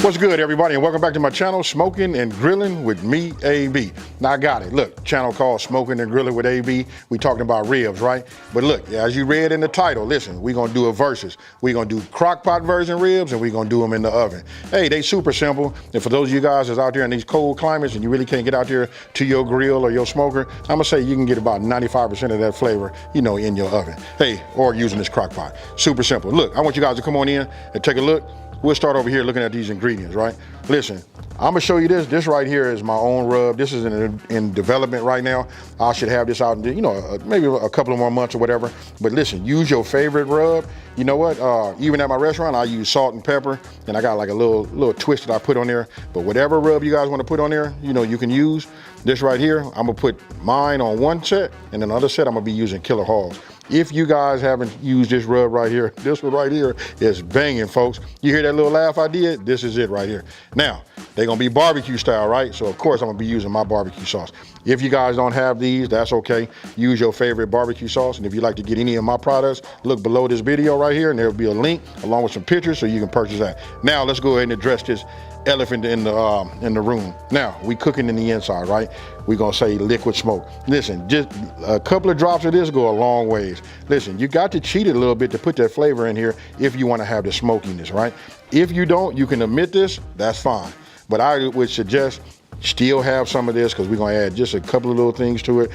What's good, everybody, and welcome back to my channel, Smoking and Grilling with me, AB. Now I got it. Look, channel called Smoking and Grilling with AB. We talking about ribs, right? But look, as you read in the title, listen, we're gonna do a versus. We're gonna do Crockpot version ribs, and we're gonna do them in the oven. Hey, they super simple. And for those of you guys that's out there in these cold climates and you really can't get out there to your grill or your smoker, I'm gonna say you can get about 95% of that flavor, in your oven. Hey, or using this Crockpot. Super simple. Look, I want you guys to come on in and take a look. We'll start over here looking at these ingredients, right? Listen, I'm gonna show you this. This right here is my own rub. This is in development right now. I should have this out in, maybe a couple of more months or whatever. But listen, use your favorite rub. You know what? Even at my restaurant, I use salt and pepper, and I got like a little twist that I put on there. But whatever rub you guys want to put on there, you can use. This right here, I'm gonna put mine on one set, and then the other set I'm gonna be using Killer Hogs. If you guys haven't used this rub right here, this one right here is banging, folks. You hear that little laugh I did? This is it right here. Now, they're gonna be barbecue style, right? So of course I'm gonna be using my barbecue sauce. If you guys don't have these, that's okay. Use your favorite barbecue sauce. And if you'd like to get any of my products, look below this video right here, and there'll be a link along with some pictures so you can purchase that. Now let's go ahead and address this elephant in the room. Now, we cooking in the inside, right? We're gonna say liquid smoke. Listen, just a couple of drops of this go a long ways. Listen, you got to cheat it a little bit to put that flavor in here if you wanna have the smokiness, right? If you don't, you can omit this, that's fine. But I would suggest still have some of this, because we're gonna add just a couple of little things to it,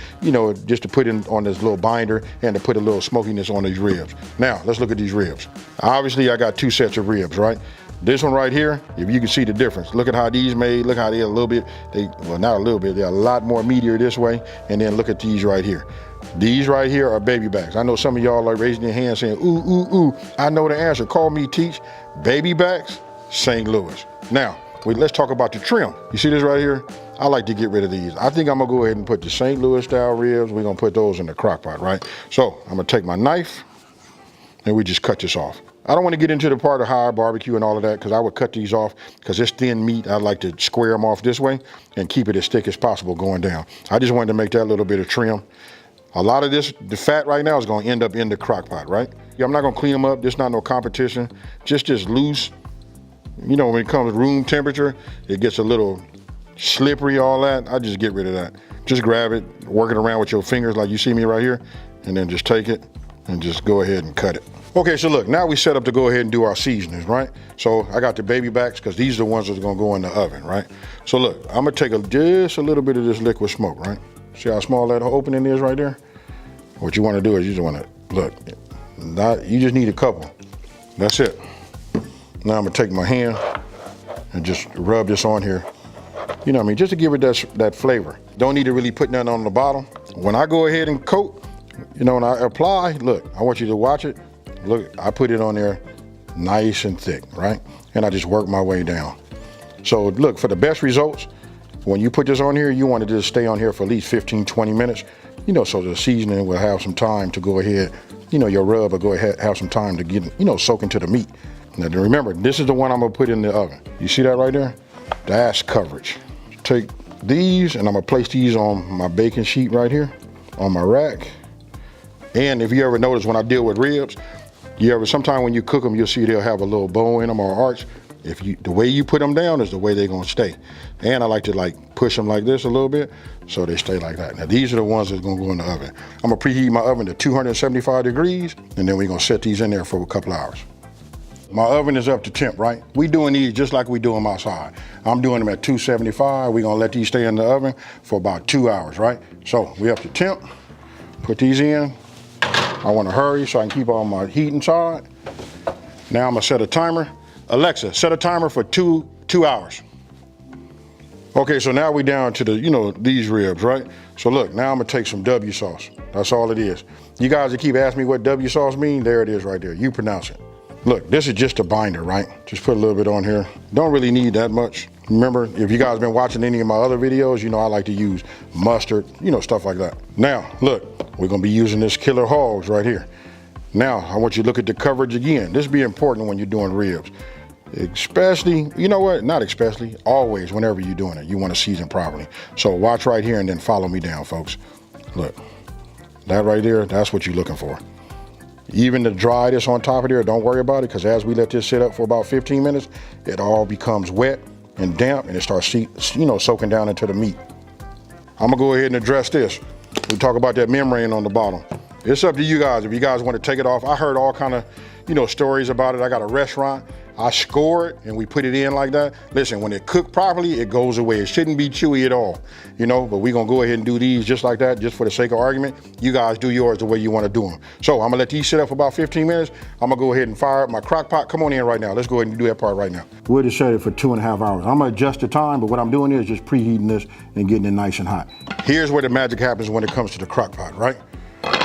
just to put in on this little binder and to put a little smokiness on these ribs. Now, let's look at these ribs. Obviously, I got two sets of ribs, right? This one right here, if you can see the difference, look at how these made, look how they're a little bit, well, not a little bit, they're a lot more meatier this way. And then look at these right here. These right here are baby backs. I know some of y'all are raising your hands saying, ooh, ooh, ooh. I know the answer, call me teach. Baby backs, St. Louis. Now, let's talk about the trim. You see this right here? I like to get rid of these. I think I'm gonna go ahead and put the St. Louis style ribs. We're gonna put those in the crock pot, right? So I'm gonna take my knife and we just cut this off. I don't want to get into the part of how I barbecue and all of that, because I would cut these off because it's thin meat. I like to square them off this way and keep it as thick as possible going down. I just wanted to make that little bit of trim. A lot of this, the fat right now is going to end up in the crock pot, right? Yeah, I'm not going to clean them up. This is not no competition. Just loose. When it comes to room temperature, it gets a little slippery, all that. I just get rid of that. Just grab it, work it around with your fingers like you see me right here, and then just take it and just go ahead and cut it. Okay, so look, now we set up to go ahead and do our seasonings, right? So I got the baby backs, because these are the ones that's gonna go in the oven, right? So look, I'm gonna take just a little bit of this liquid smoke, right? See how small that opening is right there? What you wanna do is you just wanna, look, you just need a couple. That's it. Now I'm gonna take my hand and just rub this on here. You know what I mean? Just to give it that flavor. Don't need to really put nothing on the bottom. When I go ahead and coat, when I apply, look, I want you to watch it. Look, I put it on there nice and thick, right? And I just work my way down. So look, for the best results, when you put this on here, you want to just stay on here for at least 15, 20 minutes, so the seasoning will have some time to go ahead, your rub will go ahead, have some time to get, soak into the meat. Now remember, this is the one I'm gonna put in the oven. You see that right there? That's coverage. Take these and I'm gonna place these on my baking sheet right here, on my rack. And if you ever notice when I deal with ribs, sometime when you cook them, you'll see they'll have a little bow in them or arch. The way you put them down is the way they're gonna stay. And I like to push them like this a little bit so they stay like that. Now these are the ones that's gonna go in the oven. I'm gonna preheat my oven to 275 degrees, and then we're gonna set these in there for a couple hours. My oven is up to temp, right? We doing these just like we do them outside. I'm doing them at 275. We're gonna let these stay in the oven for about 2 hours, right? So we up to temp, put these in. I want to hurry so I can keep all my heat inside. Now I'm gonna set a timer. Alexa, set a timer for two hours. Okay, so now we down to the, these ribs, right? So look, now I'm gonna take some W sauce. That's all it is. You guys that keep asking me what W sauce means, there it is right there. You pronounce it. Look, this is just a binder, right? Just put a little bit on here. Don't really need that much. Remember, if you guys been watching any of my other videos, I like to use mustard, stuff like that. Now, look, we're gonna be using this Killer Hogs right here. Now, I want you to look at the coverage again. This be important when you're doing ribs. Especially, not especially, always, whenever you're doing it, you wanna season properly. So watch right here and then follow me down, folks. Look, that right there, that's what you're looking for. Even to dry this on top of there, don't worry about it, because as we let this sit up for about 15 minutes, it all becomes wet and damp and it starts, soaking down into the meat. I'm gonna go ahead and address this. We talk about that membrane on the bottom. It's up to you guys. If you guys want to take it off, I heard all kind of, stories about it. I got a restaurant, I score it and we put it in like that. Listen, when it cooked properly, it goes away. It shouldn't be chewy at all, but we're gonna go ahead and do these just like that, just for the sake of argument. You guys do yours the way you wanna do them. So I'm gonna let these sit up for about 15 minutes. I'm gonna go ahead and fire up my crock pot. Come on in right now. Let's go ahead and do that part right now. We'll just set it for 2.5 hours. I'm gonna adjust the time, but what I'm doing is just preheating this and getting it nice and hot. Here's where the magic happens when it comes to the crock pot, right?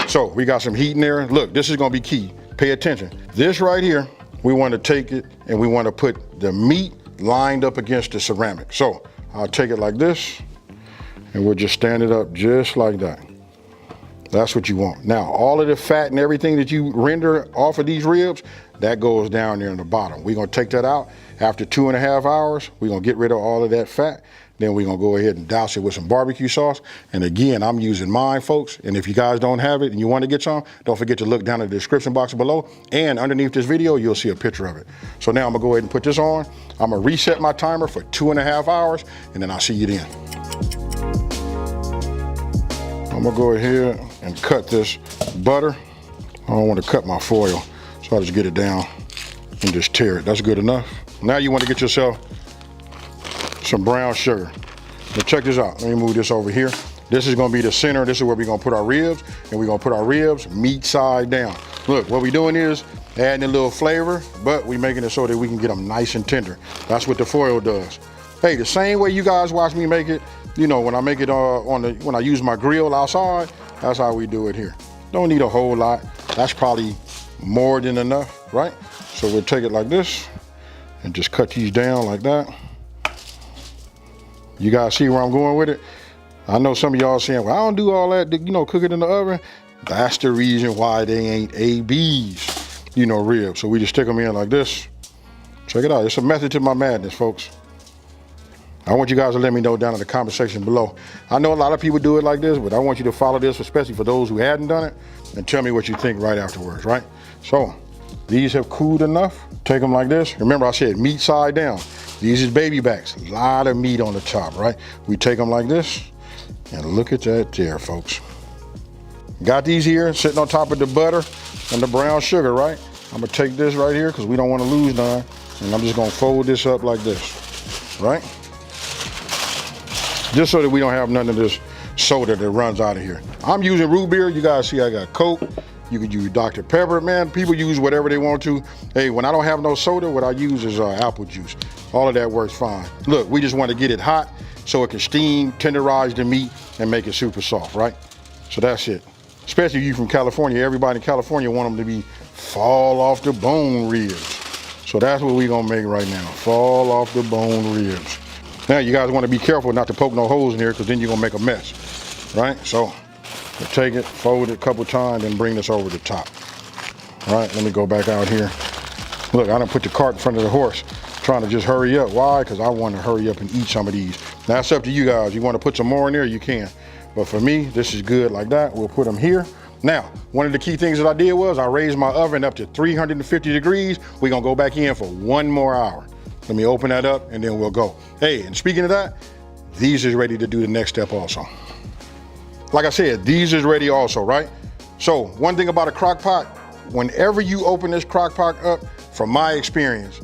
So we got some heat in there. Look, this is gonna be key. Pay attention. This right here, we want to take it and we want to put the meat lined up against the ceramic. So I'll take it like this and we'll just stand it up just like that. That's what you want. Now, all of the fat and everything that you render off of these ribs, that goes down there in the bottom. We're gonna take that out. After 2.5 hours, we're gonna get rid of all of that fat. Then we're gonna go ahead and douse it with some barbecue sauce. And again, I'm using mine, folks. And if you guys don't have it and you wanna get some, don't forget to look down in the description box below. And underneath this video, you'll see a picture of it. So now I'm gonna go ahead and put this on. I'm gonna reset my timer for 2.5 hours, and then I'll see you then. I'm gonna go ahead and cut this butter. I don't wanna cut my foil, so I'll just get it down and just tear it. That's good enough. Now you wanna get yourself some brown sugar. Now check this out. Let me move this over here. This is gonna be the center. This is where we're gonna put our ribs, and we're gonna put our ribs meat side down. Look, what we're doing is adding a little flavor, but we're making it so that we can get them nice and tender. That's what the foil does. Hey, the same way you guys watch me make it, when I make it when I use my grill outside, that's how we do it here. Don't need a whole lot. That's probably more than enough, right? So we'll take it like this and just cut these down like that. You guys see where I'm going with it? I know some of y'all saying, well, I don't do all that, cook it in the oven. That's the reason why they ain't ABs, ribs. So we just stick them in like this. Check it out. It's a method to my madness, folks. I want you guys to let me know down in the comment section below. I know a lot of people do it like this, but I want you to follow this, especially for those who hadn't done it, and tell me what you think right afterwards, right? So these have cooled enough. Take them like this. Remember I said meat side down. These is baby backs, a lot of meat on the top, right? We take them like this, and look at that there, folks. Got these here sitting on top of the butter and the brown sugar, right? I'm gonna take this right here because we don't want to lose none, and I'm just gonna fold this up like this, right? Just so that we don't have none of this soda that runs out of here. I'm using root beer. You guys see I got Coke. You could use Dr. Pepper, man. People use whatever they want to. Hey, when I don't have no soda, what I use is apple juice. All of that works fine. Look, we just want to get it hot so it can steam, tenderize the meat, and make it super soft, right? So that's it. Especially you from California. Everybody in California want them to be fall off the bone ribs. So that's what we're gonna make right now. Fall off the bone ribs. Now you guys want to be careful not to poke no holes in here, because then you're gonna make a mess, right? So we'll take it, fold it a couple times, and bring this over the top. All right, let me go back out here. Look, I done put the cart in front of the horse, trying to just hurry up. Why? Because I want to hurry up and eat some of these. Now, that's up to you guys. You want to put some more in there, you can. But for me, this is good like that. We'll put them here. Now, one of the key things that I did was I raised my oven up to 350 degrees. We're gonna go back in for 1 more hour. Let me open that up and then we'll go. Hey, and speaking of that, these is ready to do the next step also. Like I said, these is ready also, right? So one thing about a crock pot, whenever you open this crock pot up, from my experience,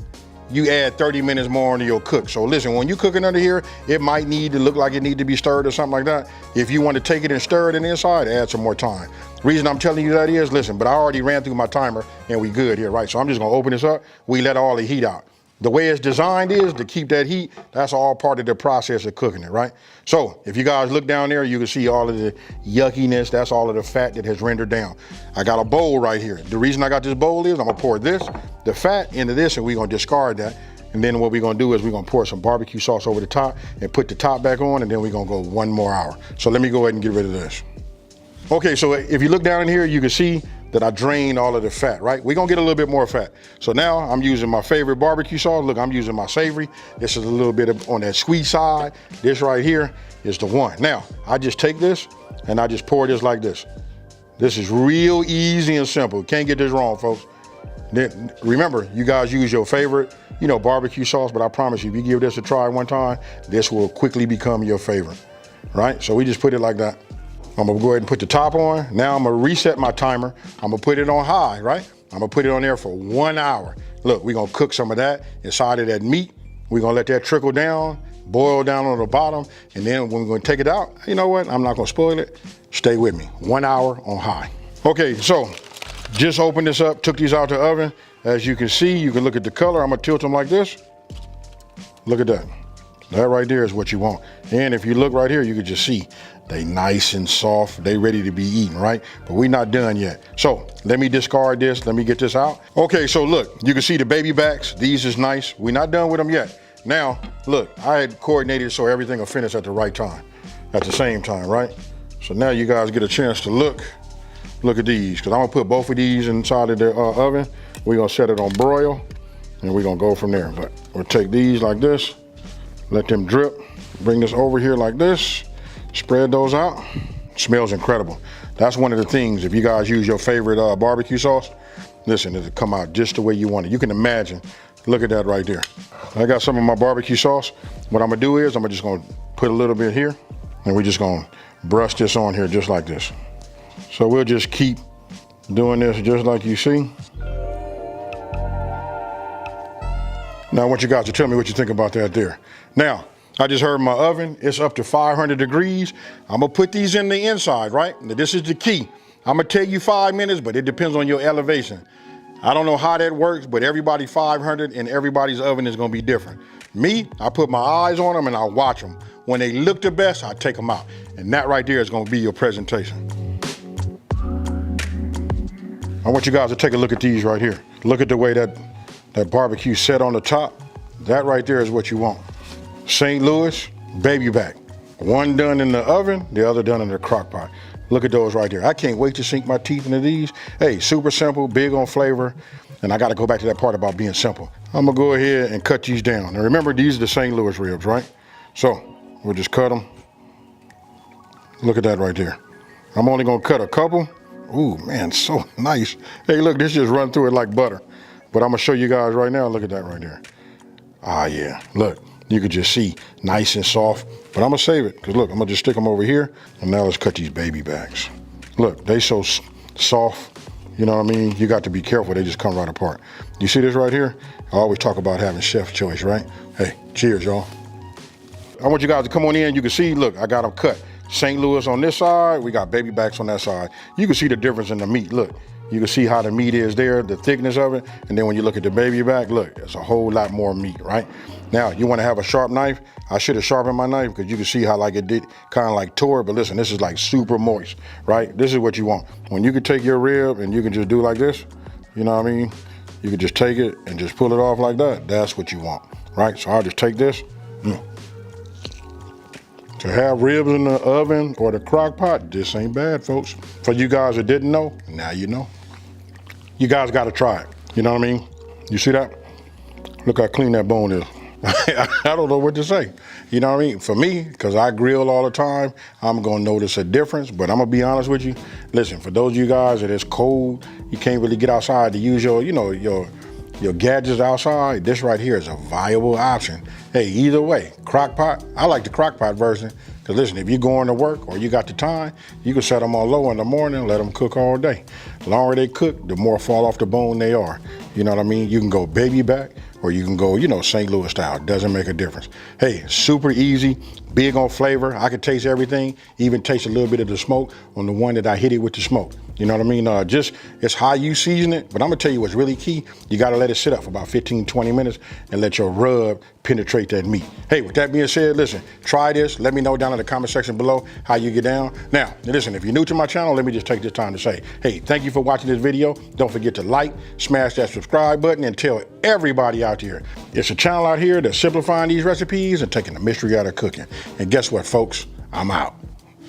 you add 30 minutes more into your cook. So listen, when you cooking under here, it might need to look like it need to be stirred or something like that. If you want to take it and stir it in the inside, add some more time. Reason I'm telling you that is, listen, but I already ran through my timer and we good here, right? So I'm just gonna open this up. We let all the heat out. The way it's designed is to keep that heat. That's all part of the process of cooking it, right? So if you guys look down there, you can see all of the yuckiness. That's all of the fat that has rendered down. I got a bowl right here. The reason I got this bowl is I'm gonna pour the fat into this, and we're gonna discard that. And then what we're gonna do is we're gonna pour some barbecue sauce over the top and put the top back on, and then we're gonna go 1 more hour. So let me go ahead and get rid of this. Okay, so if you look down in here, you can see that I drained all of the fat, right? We're gonna get a little bit more fat. So now I'm using my favorite barbecue sauce. Look, I'm using my savory. This is a little bit on that sweet side. This right here is the one. Now, I just take this and I just pour this like this. This is real easy and simple. Can't get this wrong, folks. Then remember, you guys use your favorite, barbecue sauce, but I promise you, if you give this a try one time, this will quickly become your favorite, right? So we just put it like that. I'm gonna go ahead and put the top on. Now I'm gonna reset my timer. I'm gonna put it on high, right? I'm gonna put it on there for 1 hour. Look, we're gonna cook some of that inside of that meat. We're gonna let that trickle down, boil down on the bottom, and then when we're gonna take it out, you know what? I'm not gonna spoil it. Stay with me, 1 hour on high. Okay, so just opened this up, took these out the oven. As you can see, you can look at the color. I'm gonna tilt them like this. Look at that. That right there is what you want. And if you look right here, you can just see they nice and soft. They ready to be eaten, right? But we're not done yet. So let me discard this. Let me get this out. Okay, so look, you can see the baby backs. These is nice. We're not done with them yet. Now, look, I had coordinated so everything will finish at the right time, at the same time, right? So now you guys get a chance to look at these, because I'm gonna put both of these inside of the oven. We're gonna set it on broil, and we're gonna go from there. But we'll take these like this, let them drip, bring this over here like this, spread those out. Smells incredible. That's one of the things, if you guys use your favorite barbecue sauce, listen, it'll come out just the way you want it. You can imagine, look at that right there. I got some of my barbecue sauce. What I'm gonna do is, I'm just gonna put a little bit here, and we're just gonna brush this on here just like this. So we'll just keep doing this just like you see. Now I want you guys to tell me what you think about that there. Now, I just heard my oven, it's up to 500 degrees. I'm gonna put these in the inside, right? Now this is the key. I'm gonna tell you 5 minutes, but it depends on your elevation. I don't know how that works, but everybody 500 and everybody's oven is gonna be different. Me, I put my eyes on them and I watch them. When they look the best, I take them out. And that right there is gonna be your presentation. I want you guys to take a look at these right here. Look at the way that barbecue set on the top. That right there is what you want. St. Louis, baby back. One done in the oven, the other done in the crock pot. Look at those right there. I can't wait to sink my teeth into these. Hey, super simple, big on flavor. And I gotta go back to that part about being simple. I'm gonna go ahead and cut these down. Now remember, these are the St. Louis ribs, right? So we'll just cut them. Look at that right there. I'm only gonna cut a couple. Ooh, man, so nice. Hey, look, this just run through it like butter. But I'm gonna show you guys right now, look at that right there. Ah, yeah, look, you could just see, nice and soft. But I'm gonna save it, because look, I'm gonna just stick them over here, and now let's cut these baby backs. Look, they so soft, you know what I mean? You got to be careful, they just come right apart. You see this right here? I always talk about having chef choice, right? Hey, cheers, y'all. I want you guys to come on in, you can see, look, I got them cut. St. Louis on this side, we got baby backs on that side. You can see the difference in the meat, look. You can see how the meat is there, the thickness of it, and then when you look at the baby back, look, it's a whole lot more meat, right? Now, you wanna have a sharp knife. I should have sharpened my knife because you can see how like it did kind of like tore, but listen, this is like super moist, right? This is what you want. When you can take your rib and you can just do like this, you know what I mean? You can just take it and just pull it off like that. That's what you want, right? So I'll just take this. To have ribs in the oven or the crock pot, this ain't bad, folks. For you guys that didn't know, now you know. You guys gotta try it, you know what I mean? You see that? Look how clean that bone is. I don't know what to say, you know what I mean? For me, because I grill all the time, I'm gonna notice a difference, but I'm gonna be honest with you. Listen, for those of you guys that it's cold, you can't really get outside to use your, your gadgets outside, this right here is a viable option. Hey, either way, crock pot, I like the crock pot version, because listen, if you're going to work or you got the time, you can set them on low in the morning, let them cook all day. The longer they cook, the more fall off the bone they are. You know what I mean? You can go baby back, or you can go, St. Louis style. Doesn't make a difference. Hey, super easy, big on flavor. I could taste everything, even taste a little bit of the smoke on the one that I hit it with the smoke. You know what I mean? It's how you season it, but I'm gonna tell you what's really key. You gotta let it sit up for about 15, 20 minutes and let your rub penetrate that meat. Hey, with that being said, listen, try this. Let me know down in the comment section below how you get down. Now, listen, if you're new to my channel, let me just take this time to say, hey, thank you for watching this video. Don't forget to like, smash that subscribe button, and tell everybody out here. It's a channel out here that's simplifying these recipes and taking the mystery out of cooking. And guess what, folks? I'm out.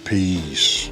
Peace.